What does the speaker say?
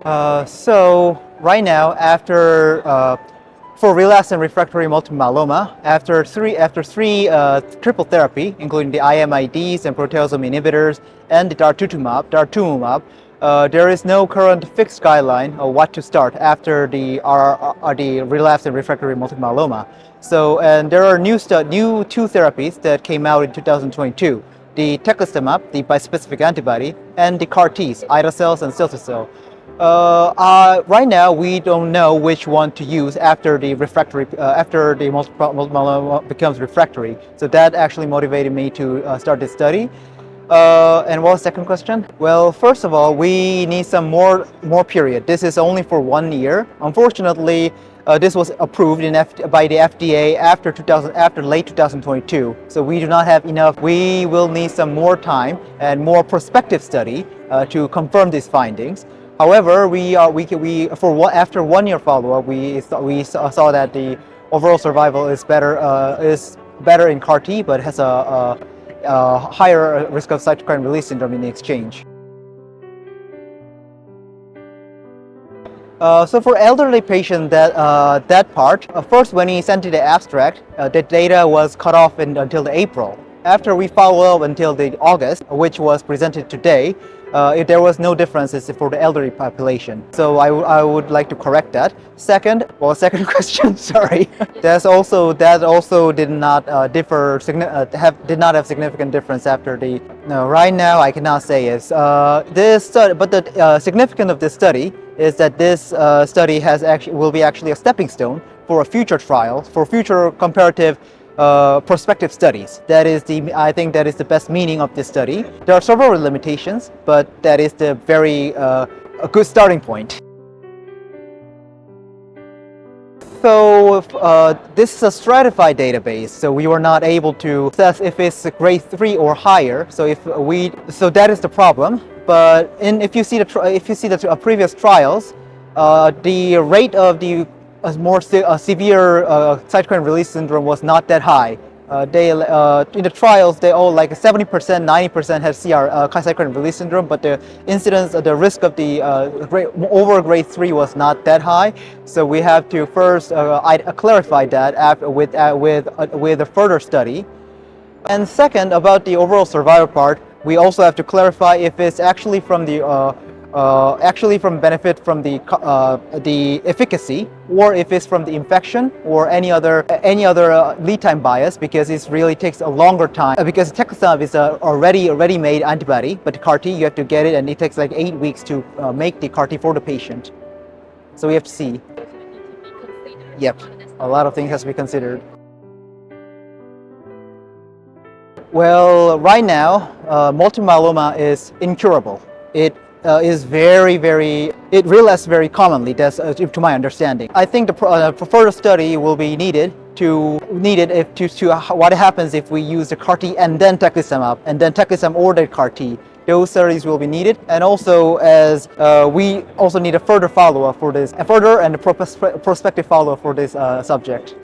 So right now, for relapsed and refractory multiple myeloma, after three triple therapy, including the IMIDs and proteasome inhibitors and the daratumumab, there is no current fixed guideline of what to start after the relapsed and refractory multiple myeloma. So, and there are new two therapies that came out in 2022: the teclistamab, the bispecific antibody, and the CAR-Ts, ida-cells and cilta-cel. Right now, we don't know which one to use after the multiple myeloma becomes refractory. So that actually motivated me to start this study. And what was the second question? Well, first of all, we need some more period. This is only for 1 year. Unfortunately, this was approved by the FDA after late 2022. So we do not have enough. We will need some more time and more prospective study to confirm these findings. However, after 1 year follow-up, we saw that the overall survival is better in CAR-T, but has a higher risk of cytokine release syndrome in the exchange. So for elderly patient, that part, first when he sent the abstract, the data was cut off until the April. After we follow up until the August, which was presented today, there was no differences for the elderly population. So I would like to correct that. Second question, sorry. That also did not did not have significant difference after the. No, right now I cannot say is this study, but the significance of this study is that this study will be actually a stepping stone for a future trial, for future comparative prospective studies. I think that is the best meaning of this study. There are several limitations, but that is the a good starting point. So this is a stratified database, so we were not able to assess if it's a grade 3 or higher. So that is the problem. But if you see the previous trials, the rate of the severe cytokine release syndrome was not that high. In the trials, they all like 70%, 90% had cytokine release syndrome, but the incidence, the risk of the over grade 3 was not that high. So we have to first clarify that with a further study. And second, about the overall survival part, we also have to clarify if it's actually from benefit from the efficacy, or if it's from the infection or any other lead time bias, because it really takes a longer time. Because teclistamab is a already made antibody, but CAR-T you have to get it, and it takes like 8 weeks to make the CAR-T for the patient. So we have to see. Yep, a lot of things has to be considered. Well, right now, multiple myeloma is incurable. It relapses very commonly. That's to my understanding. I think the further study will be needed to what happens if we use the CAR-T and then teclistamab, or the CAR-T. Those studies will be needed, and also as we also need a further follow-up for this, prospective follow-up for this subject.